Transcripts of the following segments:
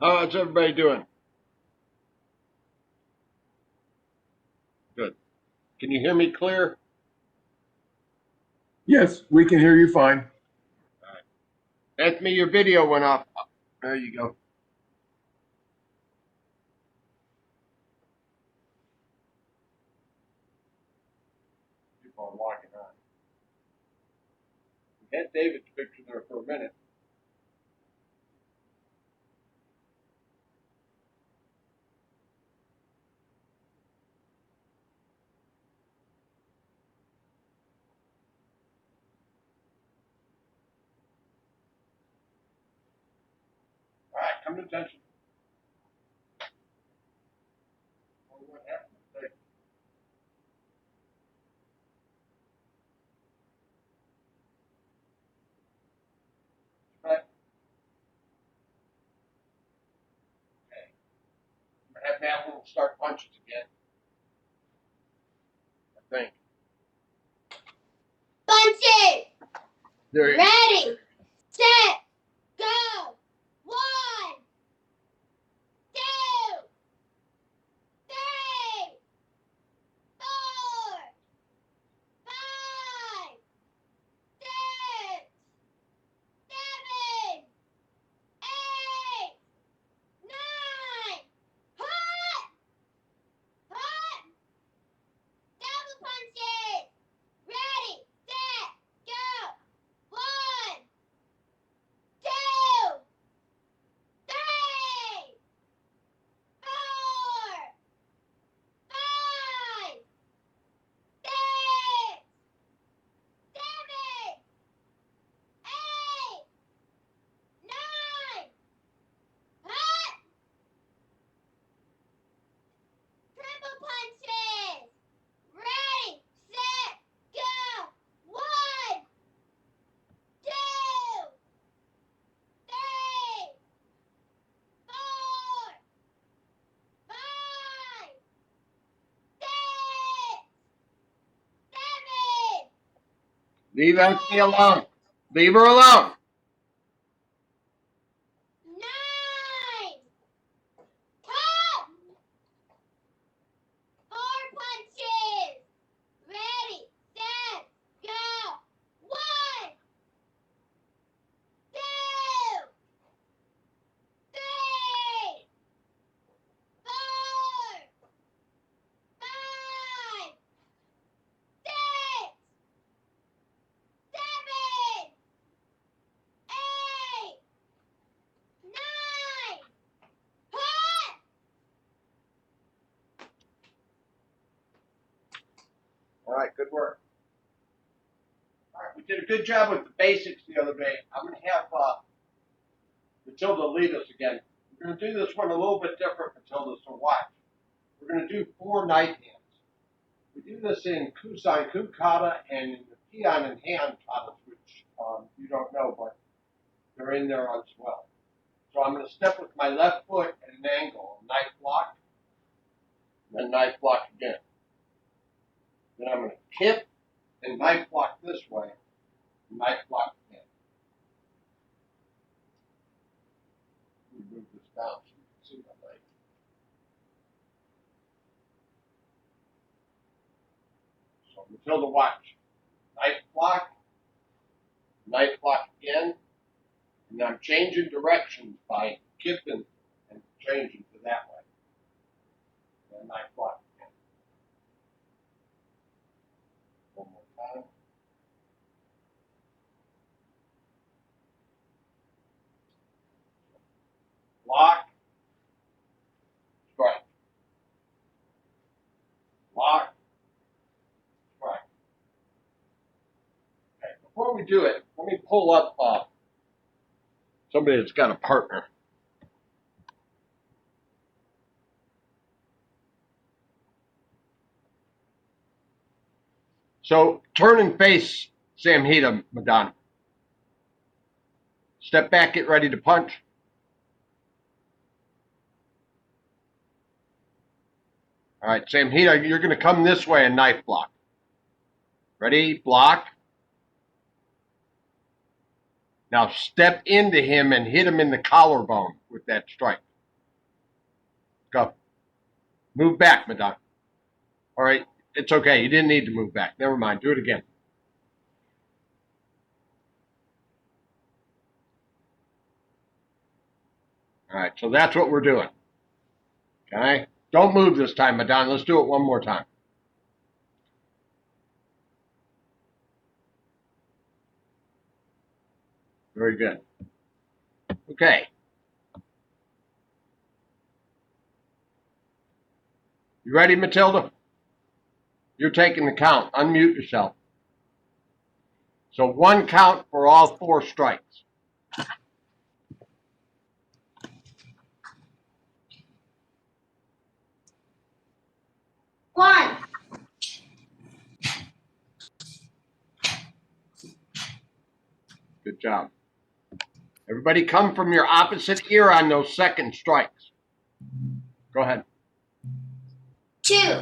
How's everybody doing? Good. Can you hear me clear? Yes, we can hear you fine. All right. Anthony, your video went off. There you go. People are walking on. We had David's picture there for a minute. All right, come to attention. What happened today? Right. Okay. Have Madeline start punches again. I think. Punches! There you go. Ready, set, go! 1, 2, 3, 4, 5, 6, 7, 8, 9. Hut! Hut! Double punches! Ready, set, go! 1, 2, 3, 4, 5, 6, 7, 8, 9. Hut! Triple punches! Ready, set, go! 1, 2, 3, 4, 5, 6, 7, Leave Anthony alone. Leave her alone. 9. Cut! 4 punches! Ready, set, go! 1, 2, 3, 4, 5, 6, 7, 8, 9. Hut! All right, good work. All right, we did a good job with the basics the other day. I'm going to have Matilda lead us again. We're going to do this one a little bit different, Matilda, so watch. We're going to do 4 knife hands. We do this in Kusan kata and in the peon and hand katas, which you don't know, but they're in there as well. So I'm going to step with my left foot at an angle, a knife block, then knife block again. Then I'm going to tip and knife block this way, knife block again. Let me move this down so you can see my knife. So Matilda, watch. Knife block again, and I'm changing directions by kipping and changing to that way. And knife block again. One more time. Block, strike. Block, strike. Okay, before we do it, let me pull up somebody that's got a partner. So turn and face Samhita, Madan. Step back, get ready to punch. All right, Samhita, you're going to come this way and knife block. Ready? Block. Now step into him and hit him in the collarbone with that strike. Go. Move back, Madeline. All right. It's okay. You didn't need to move back. Never mind. Do it again. All right. So that's what we're doing. Okay. Don't move this time, Madeline. Let's do it one more time. Very good. Okay. You ready, Matilda? You're taking the count. Unmute yourself. So 1 count for all 4 strikes. One. Good job. Everybody come from your opposite ear on those second strikes. Go ahead. 2.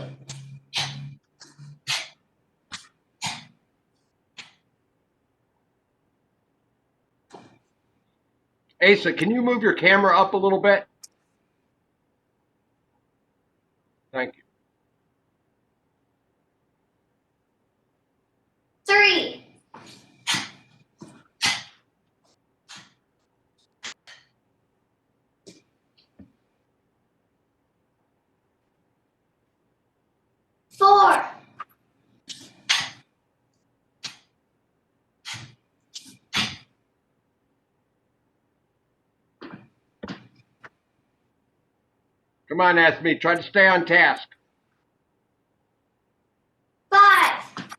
Asa, can you move your camera up a little bit? Thank you. 3. 4. Come on, ask me. Try to stay on task. 5.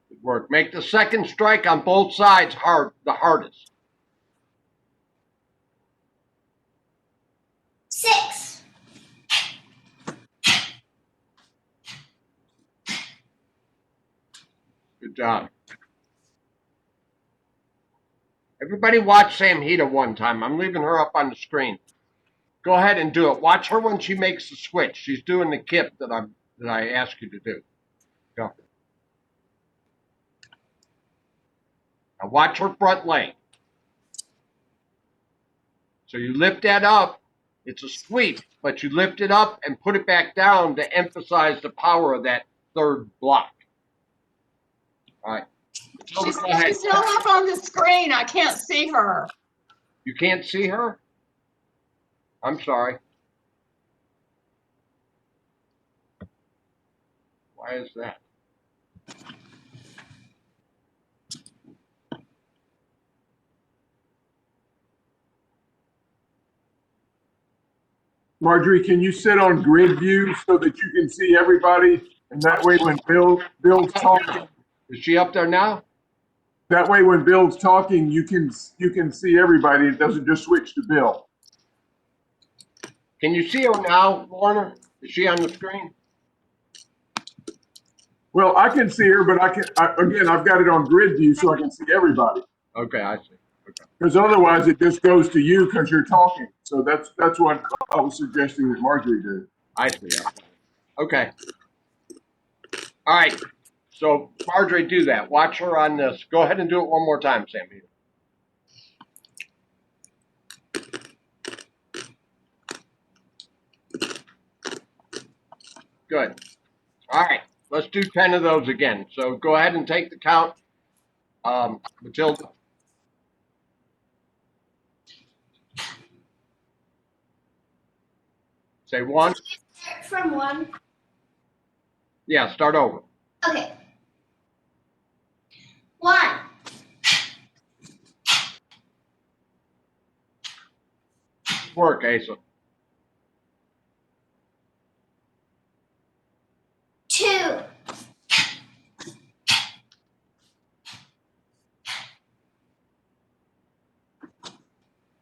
Good work. Make the second strike on both sides the hardest. 6. Good job. Everybody watch Samhita one time. I'm leaving her up on the screen. Go ahead and do it. Watch her when she makes the switch. She's doing the kip that I asked you to do. Go. Now watch her front leg. So you lift that up. It's a sweep, but you lift it up and put it back down to emphasize the power of that third block. All right. She's still up on the screen. I can't see her. You can't see her? I'm sorry. Why is that? Marjorie, can you sit on grid view so that you can see everybody? And that way when Bill's talking, Is she up there now? when Bill's talking, you can see everybody. It doesn't just switch to Bill. Can you see her now, Warner? Is she on the screen? Well, I can see her, but I've got it on grid view so I can see everybody. Okay, I see. Okay. Because otherwise it just goes to you because you're talking. So that's what I was suggesting that Marjorie did. I see. Okay. All right. So Marjorie, do that. Watch her on this. Go ahead and do it one more time, Sammy. Good. All right. Let's do 10 of those again. So go ahead and take the count. Matilda. Say 1. From 1. Yeah, start over. Okay. 1. Good work, Asa. 2.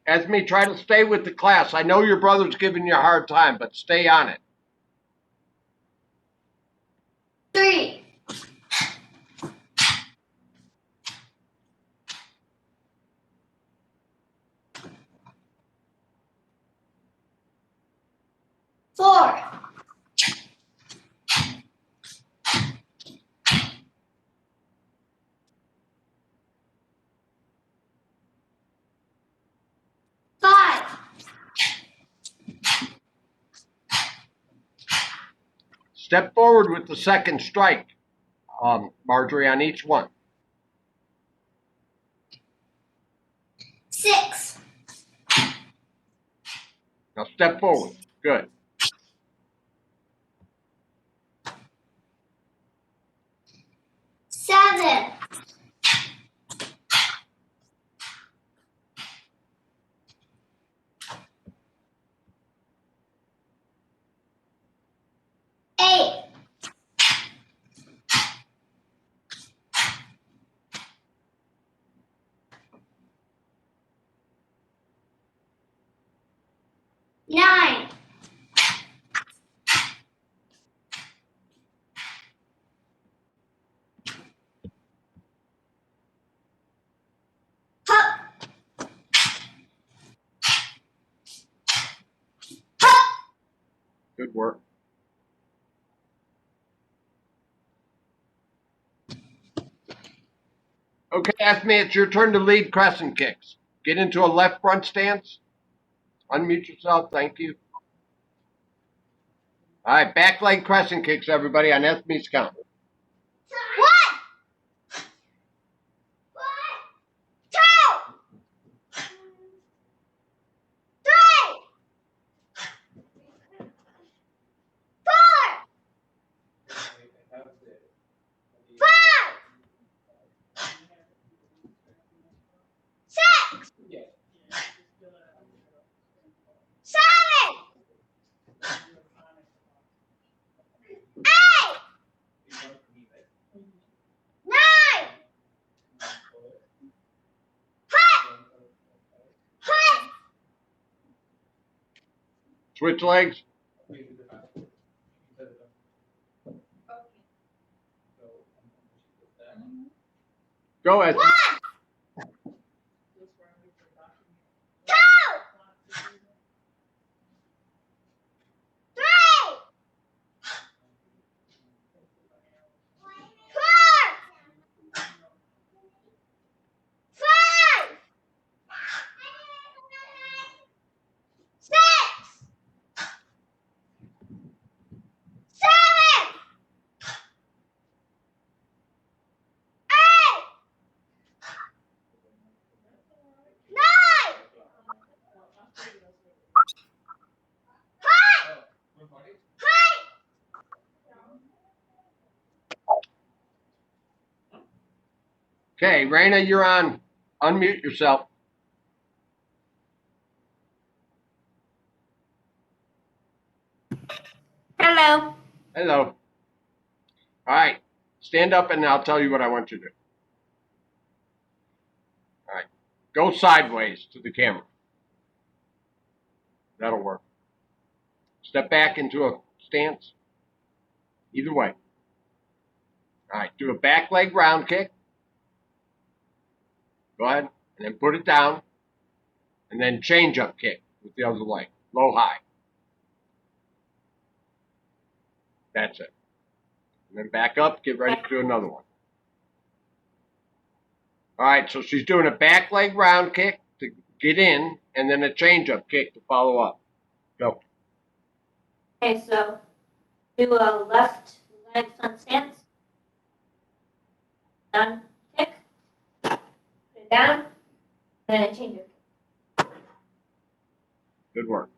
Esme, try to stay with the class. I know your brother's giving you a hard time, but stay on it. 3. 4. Step forward with the second strike, Marjorie, on each one. 6, Now step forward. Good. 7, 8, 9, 10. Good work. Okay, Ethme, it's your turn to lead crescent kicks. Get into a left front stance. Unmute yourself. Thank you. All right, back leg crescent kicks, everybody, on Ethme's count. 1, 2, 3, 4, 5, 6, 7, 8, 9, 10. Switch legs. Go ahead. 1, 2, 3, 4, 5, 6, 7, 8, 9, 10. Okay, Raina, you're on. Unmute yourself. Hello. Hello. All right, stand up and I'll tell you what I want you to do. All right, go sideways to the camera. That'll work. Step back into a stance. Either way. All right, do a back leg round kick. Go ahead, and then put it down, and then change up kick with the other leg, low high. That's it. And then back up, get ready to do another one. All right, so she's doing a back leg round kick to get in, and then a change up kick to follow up. Go. Okay, so do a left leg front stance. Down kick. Put it down. And then a change it. Good work.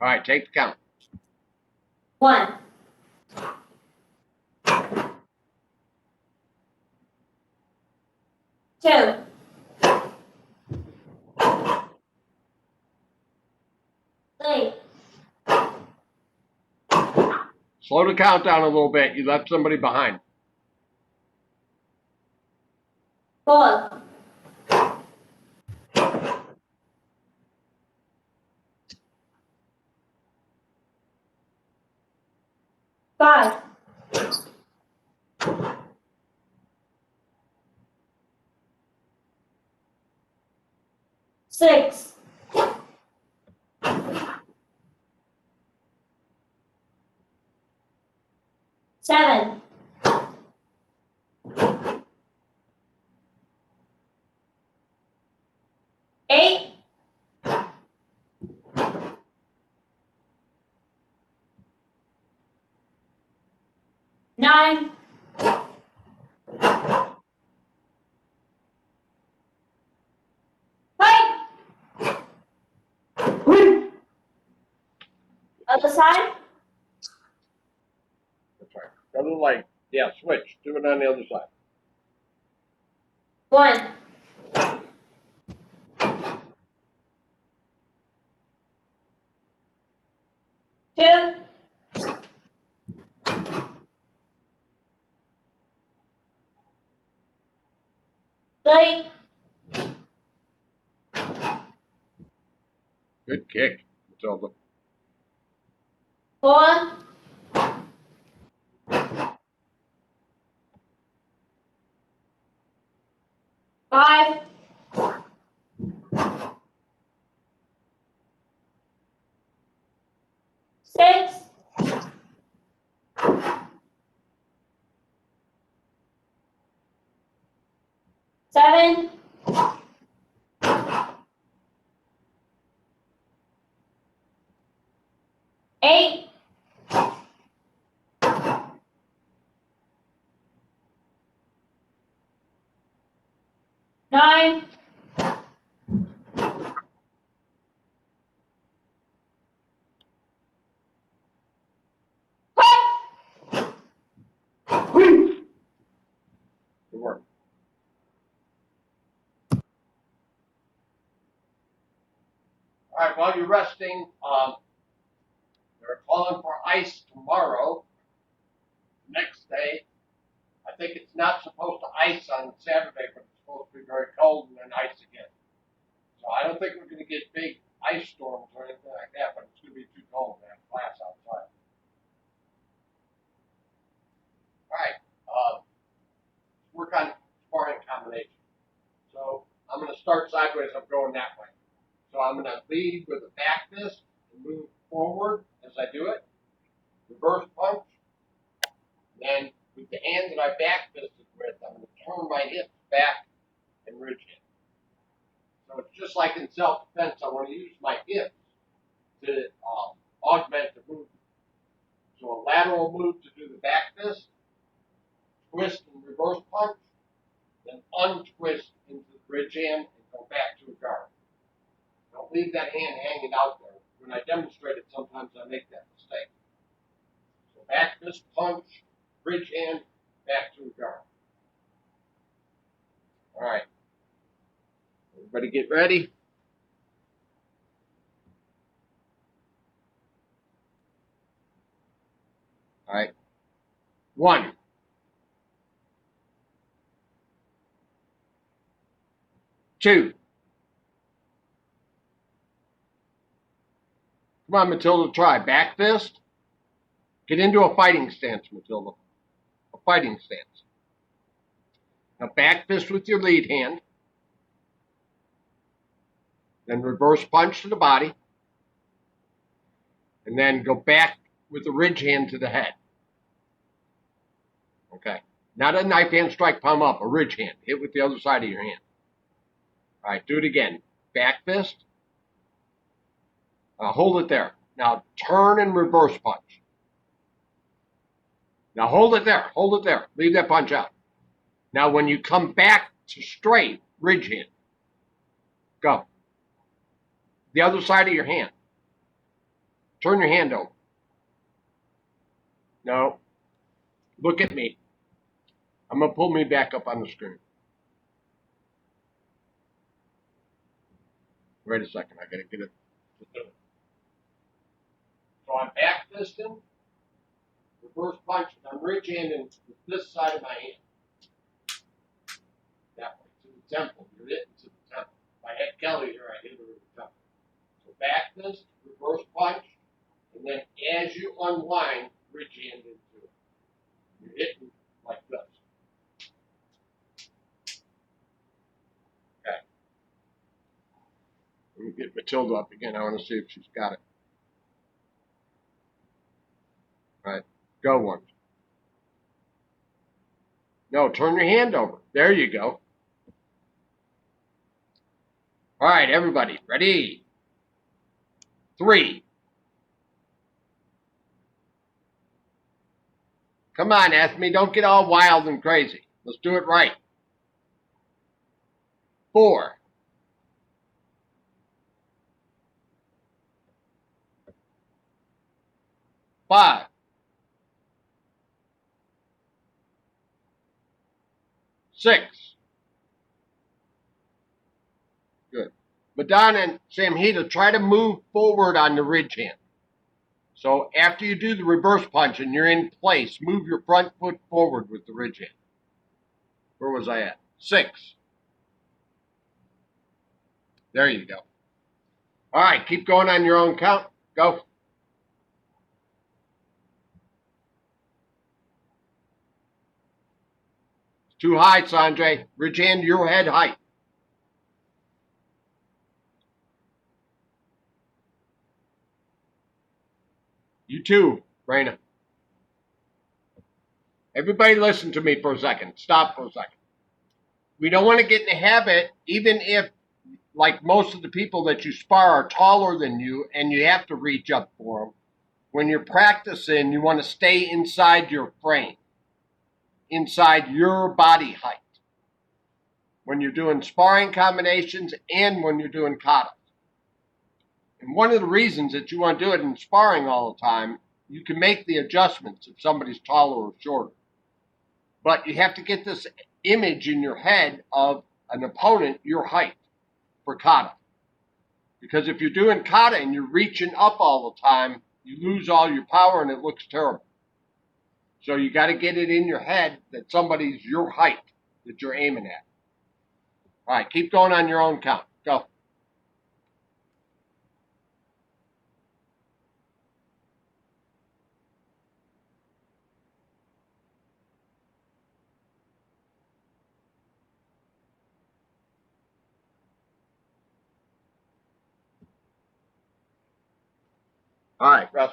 All right, take the count. 1, 2, 3, Slow the count down a little bit. You left somebody behind. 4, 5, 6, 7, 8, 9, 9. Fight! Other side. That's right. Go to the leg. Yeah, switch. Do it on the other side. 1. 2. 3. Good kick, Matilda. 4. 5. 6. 7. 8. 9. 10. Good work. All right, while you're resting, they're calling for ice tomorrow. Next day, I think it's not supposed to ice on Saturday, but it's supposed to be very cold and then ice again. So I don't think we're going to get big ice storms or anything like that, but it's going to be too cold to have class outside. All right, work on sparring combination. So I'm going to start sideways. I'm going that way. So I'm going to lead with a back fist and move forward as I do it. Reverse punch. Then with the hand that I back fisted with, I'm going to turn my hips back and ridge it. So it's just like in self-defense, I want to use my hips to augment the movement. So a lateral move to do the back fist, twist and reverse punch, then untwist into the bridge hand and go back to a guard. Don't leave that hand hanging out there. When I demonstrate it, sometimes I make that mistake. So back fist punch, bridge hand, back to a guard. All right. Everybody get ready. All right. 1. 2. Come on, Matilda, try. Back fist. Get into a fighting stance, Matilda. A fighting stance. Now back fist with your lead hand. Then reverse punch to the body. And then go back with the ridge hand to the head. Okay. Not a knife hand strike, palm up, a ridge hand. Hit with the other side of your hand. All right, do it again. Back fist. Hold it there. Now turn and reverse punch. Now hold it there. Hold it there. Leave that punch out. Now when you come back to straight, ridge hand. Go. The other side of your hand. Turn your hand over. No. Look at me. I'm going to pull me back up on the screen. Wait a second. I got to get it. So I'm back fisting, reverse punch, and I'm ridge handing with this side of my hand. That way, to the temple. You're hitting to the temple. If I had Kelly here, I'd hit her in the temple. So back fist, reverse punch, and then as you unwind, ridge hand into it. You're hitting like this. Okay. Let me get Matilda up again. I want to see if she's got it. All right. Go once. No, turn your hand over. There you go. All right, everybody. Ready? 3. Come on, Esme, don't get all wild and crazy. Let's do it right. 4. 5. 6. Good. Madonna and Samhita, try to move forward on the ridge hand. So after you do the reverse punch and you're in place, move your front foot forward with the ridge hand. Where was I at? 6. There you go. All right, keep going on your own count. Go. It's too high, Sanjay. Ridge hand to your head height. You too, Raina. Everybody listen to me for a second. Stop for a second. We don't want to get in the habit, even if, like most of the people that you spar are taller than you and you have to reach up for them. When you're practicing, you want to stay inside your frame, inside your body height. When you're doing sparring combinations and when you're doing kata. And one of the reasons that you want to do it in sparring all the time, you can make the adjustments if somebody's taller or shorter. But you have to get this image in your head of an opponent your height for kata. Because if you're doing kata and you're reaching up all the time, you lose all your power and it looks terrible. So you got to get it in your head that somebody's your height that you're aiming at. All right, keep going on your own count. Go. All right, Russ.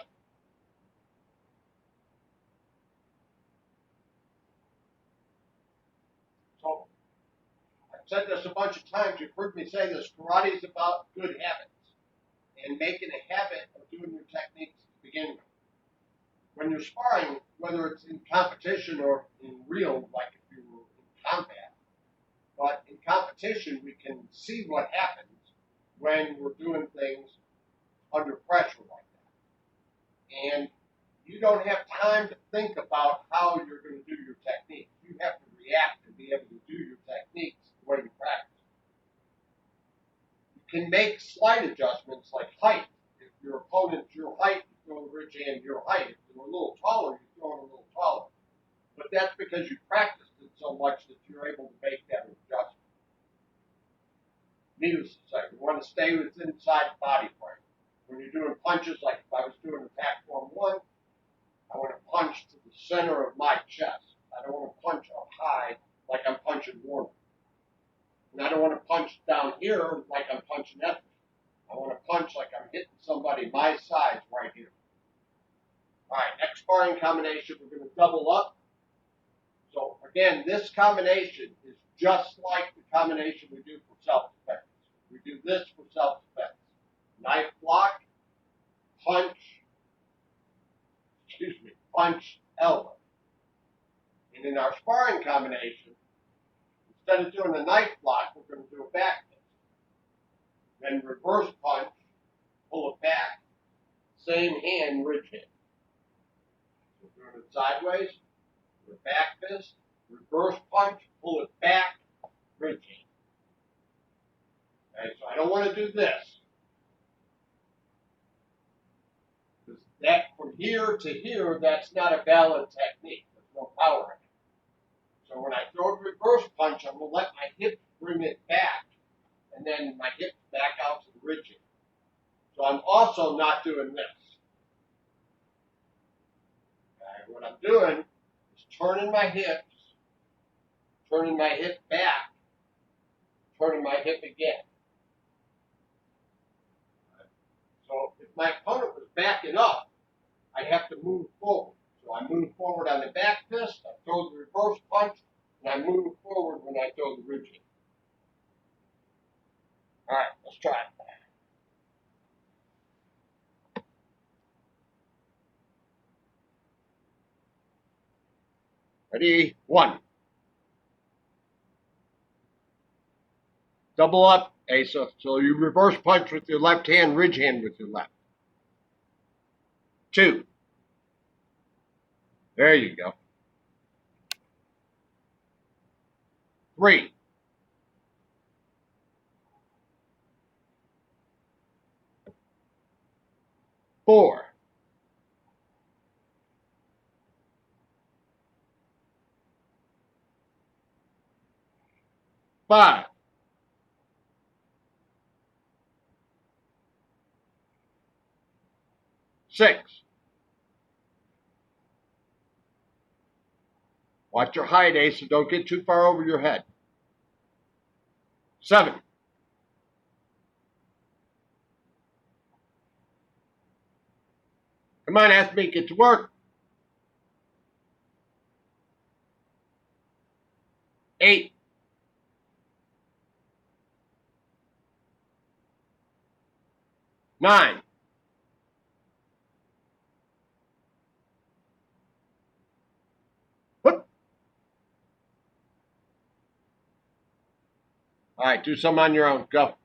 So I've said this a bunch of times. You've heard me say this. Karate is about good habits and making a habit of doing your techniques to begin with. When you're sparring, whether it's in competition or in real, like if you were in combat, but in competition, we can see what happens when we're doing things under pressure like that. And you don't have time to think about how you're going to do your technique. You have to react and be able to do your techniques the way you practice. You can make slight adjustments like height. If your opponent's your height, you throw the ridge hand your height. If they're a little taller, you throw it a little taller. But that's because you practiced it so much that you're able to make that adjustment. Needless to say, we want to stay within inside the body frame. When you're doing punches, like if I was doing attack form 1, I want to punch to the center of my chest. I don't want to punch up high like I'm punching Warner. And I don't want to punch down here like I'm punching Ethel. I want to punch like I'm hitting somebody my size right here. All right, next sparring combination, we're going to double up. So again, this combination is just like the combination we do for self-defense. We do this for self-defense. Knife block, punch, punch, elbow. And in our sparring combination, instead of doing a knife block, we're going to do a back fist. Then reverse punch, pull it back, same hand, ridge hand. So we're doing it sideways, with a back fist, reverse punch, pull it back, ridge hand. Okay, so I don't want to do this. Because that from here to here, that's not a valid technique. There's no power in it. So when I throw a reverse punch, I'm going to let my hip bring it back, and then my hip back out to the ridge hand. So I'm also not doing this. Okay, what I'm doing is turning my hips, turning my hip back, turning my hip again. So if my opponent was backing up, I'd have to move forward. So I move forward on the back fist, I throw the reverse punch, and I move forward when I throw the ridge hand. All right, let's try it. Ready? 1. Double up, Asa. So you reverse punch with your left hand, ridge hand with your left. 2. There you go. 3. 4. 5. 6. Watch your height, Asa. Don't get too far over your head. 7. Come on, ask me. Get to work. 8. 9. 'Whoop. All right, do some on your own. Go.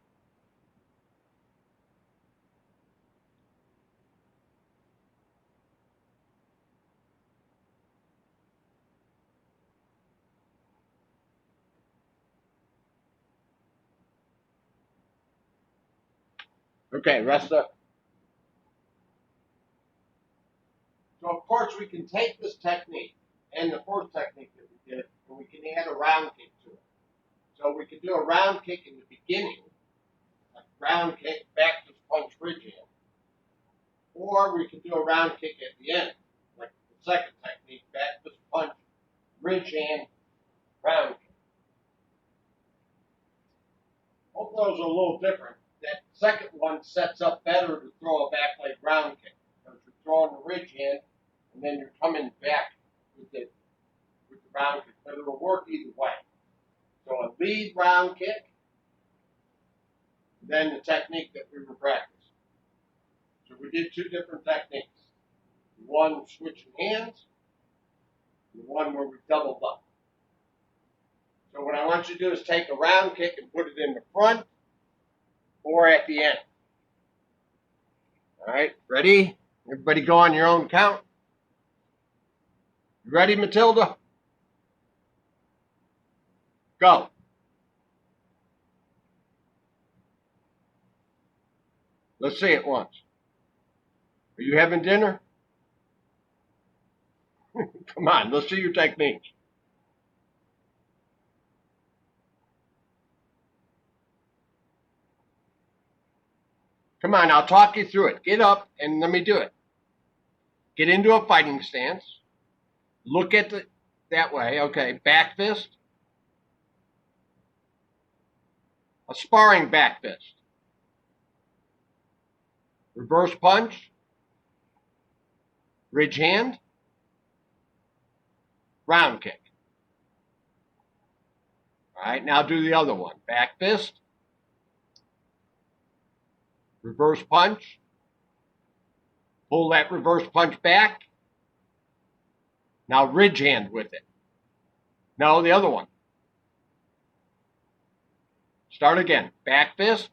Okay, rest up. So, of course, we can take this technique and the first technique that we did, and we can add a round kick to it. So we can do a round kick in the beginning, like round kick, back to punch, ridge hand. Or we can do a round kick at the end, like the second technique, back to punch, ridge hand, round kick. Both those are a little different. That second one sets up better to throw a back leg round kick. Because you're throwing the ridge hand, and then you're coming back with the round kick. But it'll work either way. So a lead round kick, then the technique that we were practicing. So we did 2 different techniques. One switching hands, and one where we doubled up. So what I want you to do is take a round kick and put it in the front or at the end. All right, ready? Everybody go on your own count. You ready, Matilda? Go. Let's see it once. Are you having dinner? Come on, let's see your techniques. Come on, I'll talk you through it. Get up and let me do it. Get into a fighting stance. Look at that way. Okay, back fist. A sparring back fist. Reverse punch. Ridge hand. Round kick. All right, now do the other one. Back fist. Reverse punch. Pull that reverse punch back. Now ridge hand with it. No, the other one. Start again. Back fist.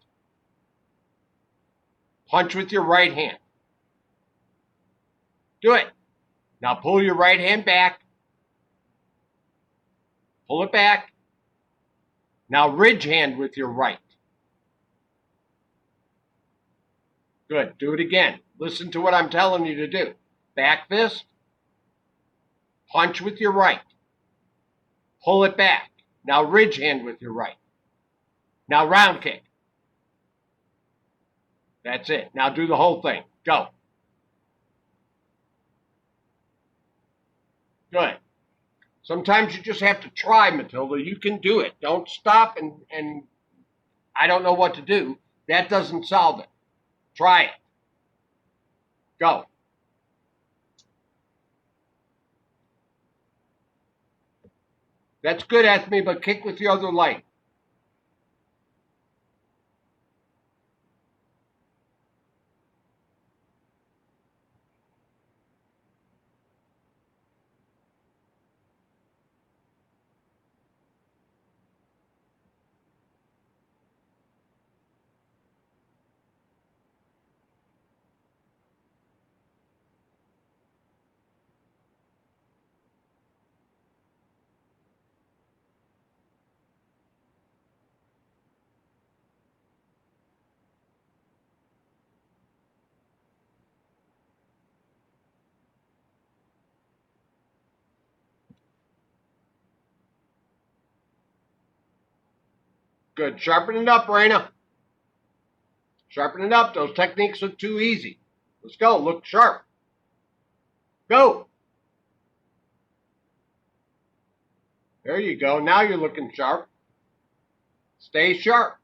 Punch with your right hand. Do it. Now pull your right hand back. Pull it back. Now ridge hand with your right. Good. Do it again. Listen to what I'm telling you to do. Back fist. Punch with your right. Pull it back. Now ridge hand with your right. Now round kick. That's it. Now do the whole thing. Go. Good. Sometimes you just have to try, Matilda. You can do it. Don't stop and I don't know what to do. That doesn't solve it. Try it. Go. That's good, Anthony, but kick with your other leg. Good. Sharpen it up, Raina. Sharpen it up. Those techniques look too easy. Let's go. Look sharp. Go. There you go. Now you're looking sharp. Stay sharp.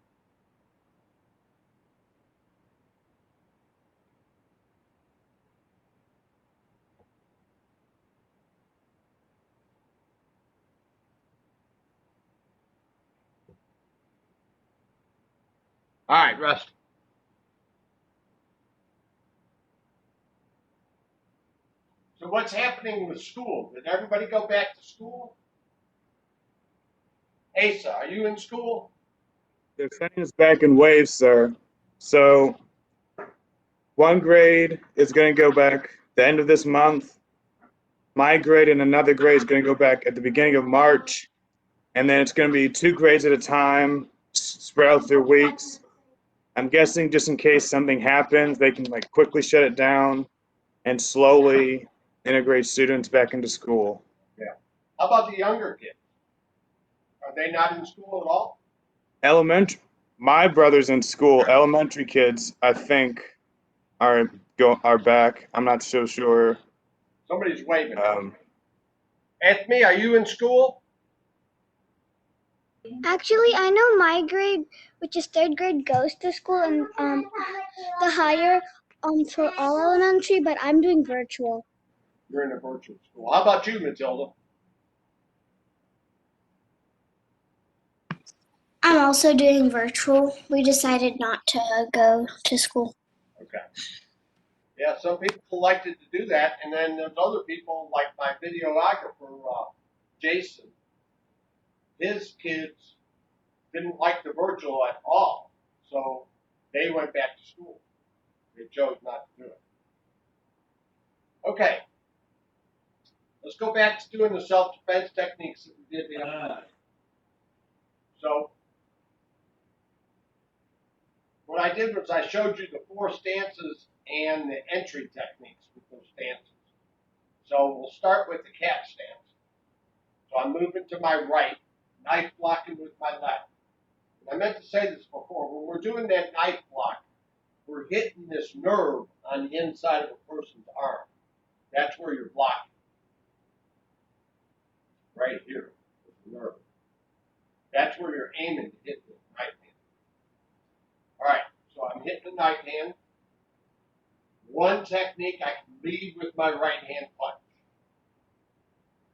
All right, rest. So what's happening with school? Did everybody go back to school? Asa, are you in school? They're sending us back in waves, sir. So one grade is going to go back the end of this month. My grade and another grade is going to go back at the beginning of March. And then it's going to be 2 grades at a time, spread out through weeks. I'm guessing just in case something happens, they can like quickly shut it down and slowly integrate students back into school. Yeah. How about the younger kids? Are they not in school at all? Elementary, my brother's in school. Elementary kids, I think, are back. I'm not so sure. Somebody's waving. Anthony, are you in school? Actually, I know my grade, which is third grade, goes to school, and the higher for all elementary, but I'm doing virtual. You're in a virtual school. How about you, Matilda? I'm also doing virtual. We decided not to go to school. Okay. Yeah, some people elected to do that, and then there's other people like my videographer, Jason. His kids didn't like the virtual at all, so they went back to school. They chose not to do it. Okay. Let's go back to doing the self-defense techniques that we did the other night. So what I did was I showed you the 4 stances and the entry techniques with those stances. So we'll start with the cat stance. So I'm moving to my right, knife blocking with my left. And I meant to say this before. When we're doing that knife block, we're hitting this nerve on the inside of a person's arm. That's where you're blocking. Right here, the nerve. That's where you're aiming to hit the right hand. All right, so I'm hitting the knife hand. One technique, I can lead with my right hand punch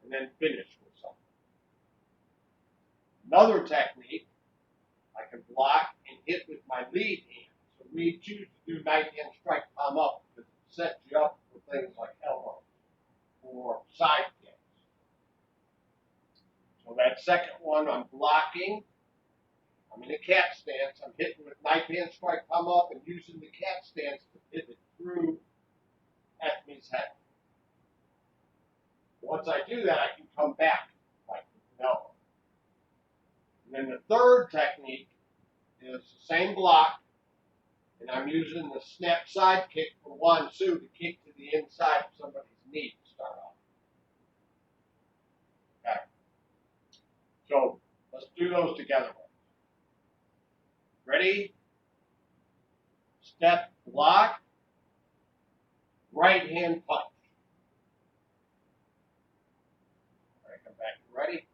and then finish with something. Another technique, I can block and hit with my lead hand. So we choose to do knife hand strike palm up because it sets you up for things like elbows or side kicks. So that second one, I'm blocking. I'm in a cat stance. I'm hitting with knife hand strike palm up and using the cat stance to pivot through Anthony's head. Once I do that, I can come back like an elbow. And then the third technique is the same block, and I'm using the snap side kick for 1-2 to kick to the inside of somebody's knee to start off. Okay. So let's do those together. Ready? Step, block, right hand punch. All right, come back. Ready?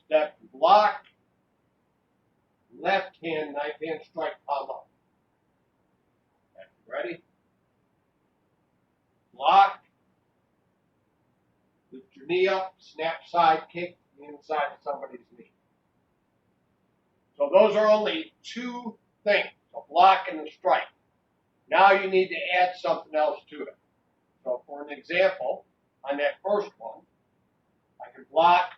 Step, block, left hand, knife hand strike, palm up. Okay, ready? Block, lift your knee up, snap side kick to the inside of somebody's knee. So those are only 2 things, a block and a strike. Now you need to add something else to it. So for an example, on that first one, I can block,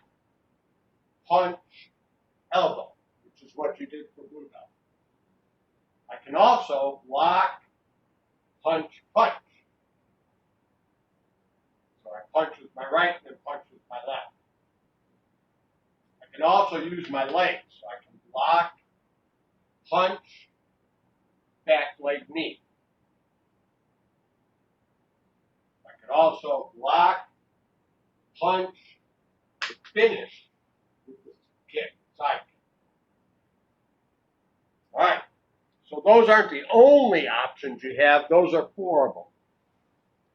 punch, elbow, which is what you did for blue belt. I can also block, punch, punch. So I punch with my right and then punch with my left. I can also use my legs. So I can block, punch, back leg knee. I can also block, punch, and finish with the kick, side kick. those aren't the only options you have. Those are 4 of them.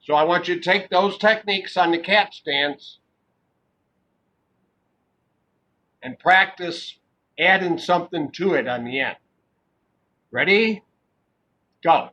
So I want you to take those techniques on the cat stance and practice adding something to it on the end. Ready? Go.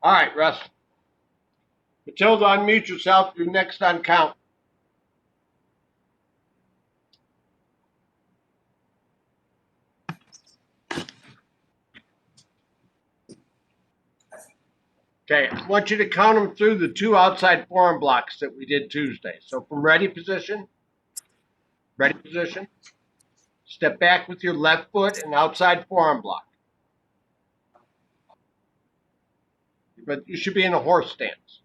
All right, Russ. Matilda, unmute yourself. You're next on count. Okay, I want you to count them through the 2 outside forearm blocks that we did Tuesday. So from ready position, step back with your left foot and outside forearm block. But you should be in a horse stance.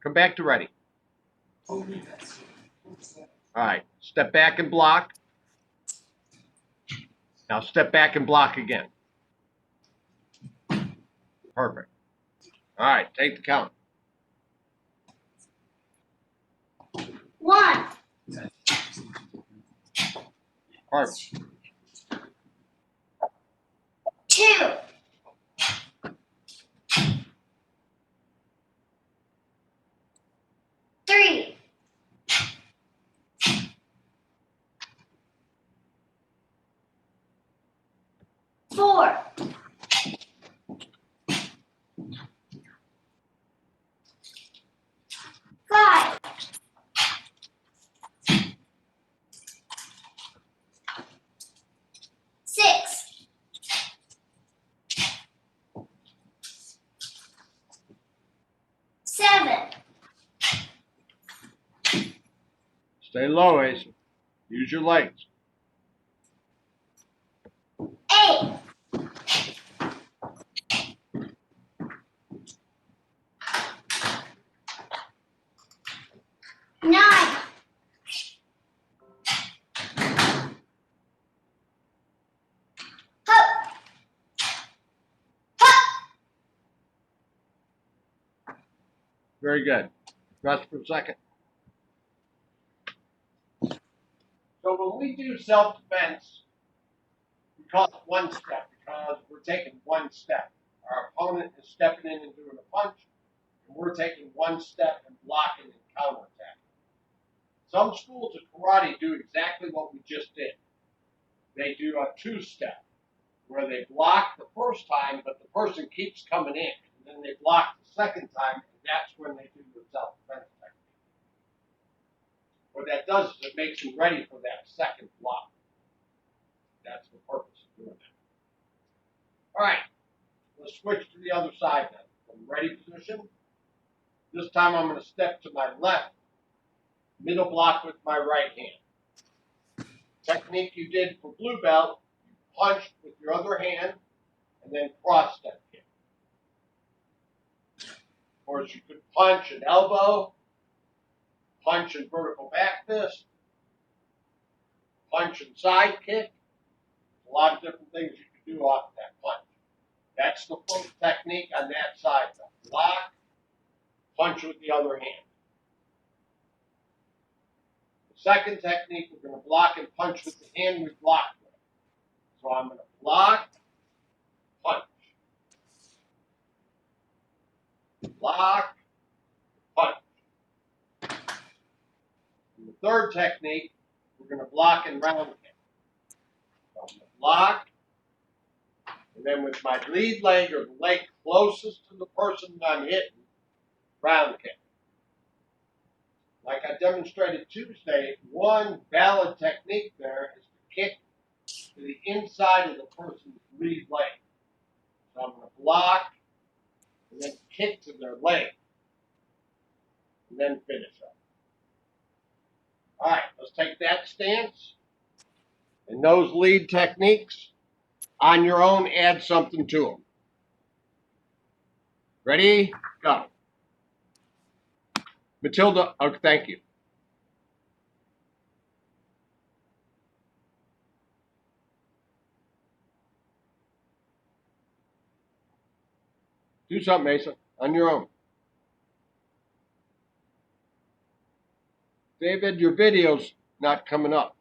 Come back to ready. All right, step back and block. Now step back and block again. Perfect. All right, take the count. 1, Perfect. 2, 3, 4, 5, 6, 7, Stay low, Ace. Use your legs. 8, 9, 10. Very good. Rest for a second. So when we do self-defense, we call it one step because we're taking one step. Our opponent is stepping in and doing a punch, and we're taking one step and blocking and counterattacking. Some schools of karate do exactly what we just did. They do a 2-step where they block the first time, but the person keeps coming in. And then they block the second time, and that's when they do the self-defense technique. What that does is it makes them ready for that second block. That's the purpose of doing that. All right, let's switch to the other side then. From ready position. This time I'm going to step to my left, middle block with my right hand. Technique you did for blue belt, you punched with your other hand and then cross step kick. Of course, you could punch and elbow, punch and vertical back fist, punch and side kick. A lot of different things you can do off that punch. That's the full technique on that side. Block, punch with the other hand. The second technique, we're going to block and punch with the hand we blocked with. So I'm going to block, punch. Block, punch. And the third technique, we're going to block and round kick. So I'm going to block, and then with my lead leg or the leg closest to the person that I'm hitting, round kick. Like I demonstrated Tuesday, one valid technique there is to kick to the inside of the person's lead leg. So I'm going to block and then kick to their leg and then finish up. All right, let's take that stance and those lead techniques. On your own, add something to them. Ready? Go. Matilda, oh, thank you. Do something, Mason, on your own. David, your video's not coming up.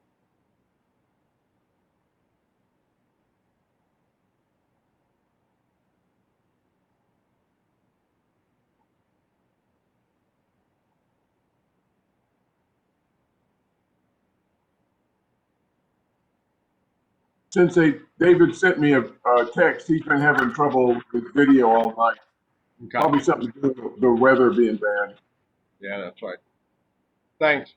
Since David sent me a text, he's been having trouble with video all night. Okay. Probably something to do with the weather being bad. Yeah, that's right. Thanks.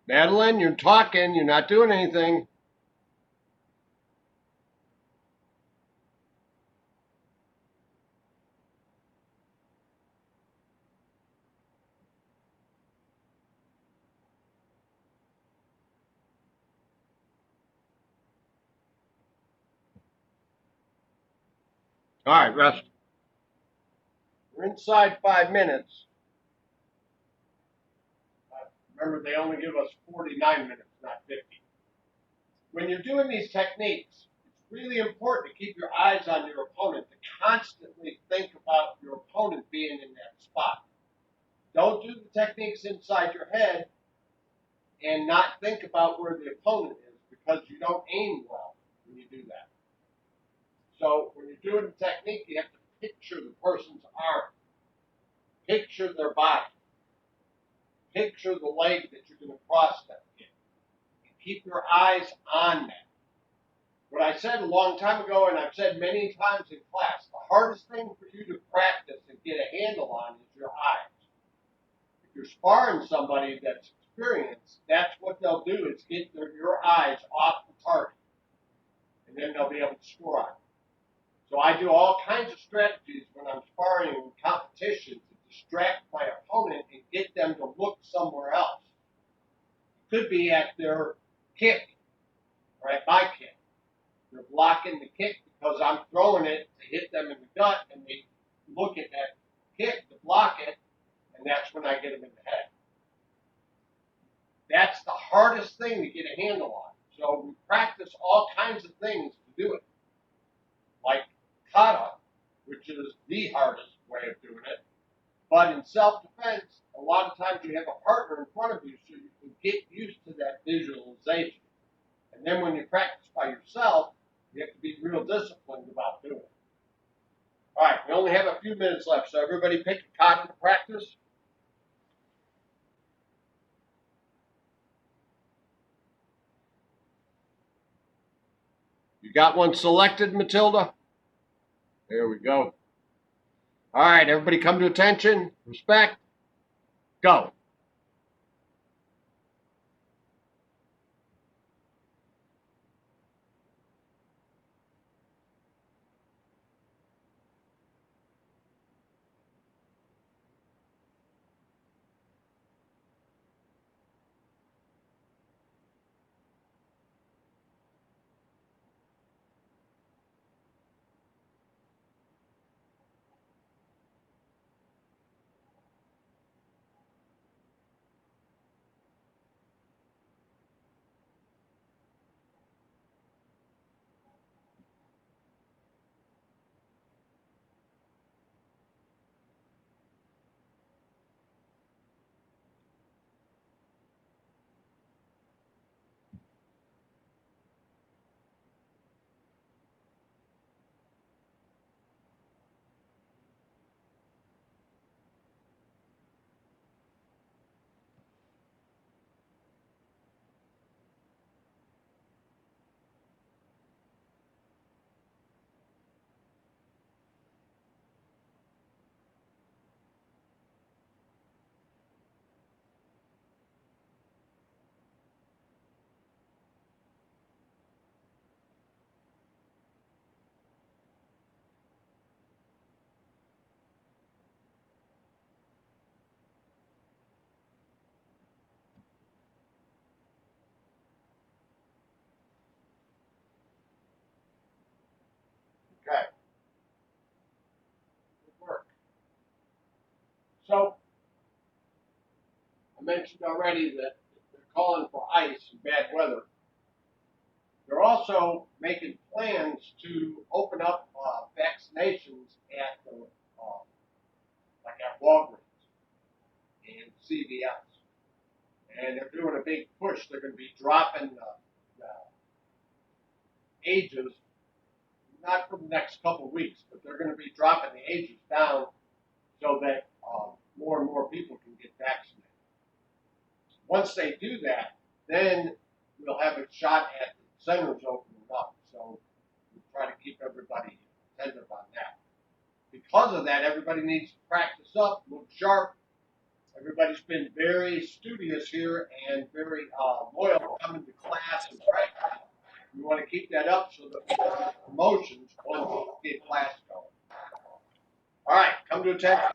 Madeline, you're talking, you're not doing anything. All right, rest. We're inside 5 minutes. Remember, they only give us 49 minutes, not 50. When you're doing these techniques, it's really important to keep your eyes on your opponent, to constantly think about your opponent being in that spot. Don't do the techniques inside your head and not think about where the opponent is, because you don't aim well when you do that. So when you're doing the technique, you have to picture the person's arm, picture their body, picture the leg that you're going to cross them in, and keep your eyes on that. What I said a long time ago, and I've said many times in class, the hardest thing for you to practice and get a handle on is your eyes. If you're sparring somebody that's experienced, that's what they'll do, is get your eyes off the target, and then they'll be able to score on it. So I do all kinds of strategies when I'm sparring in competition to distract my opponent and get them to look somewhere else. It could be at their kick or at my kick. They're blocking the kick because I'm throwing it to hit them in the gut, and they look at that kick to block it, and that's when I get them in the head. That's the hardest thing to get a handle on. So we practice all kinds of things to do it, like kata, which is the hardest way of doing it. But in self-defense, a lot of times you have a partner in front of you, so you can get used to that visualization. And then when you practice by yourself, you have to be real disciplined about doing it. All right, we only have a few minutes left, so everybody pick a kata to practice. You got one selected, Matilda? There we go. All right, everybody come to attention. Respect. Go. mentioned already that they're calling for ice and bad weather. They're also making plans to open up vaccinations at the, like at Walgreens and CVS. And they're doing a big push. They're going to be dropping the ages, not for the next couple of weeks, but they're going to be dropping the ages down so that more and more people can get vaccinated. Once they do that, then we'll have a shot at the centers opening up. So we'll try to keep everybody attentive on that. Because of that, everybody needs to practice up, look sharp. Everybody's been very studious here and very loyal coming to class and practice. We want to keep that up so that we can get promotions once we get class going. All right, come to attention.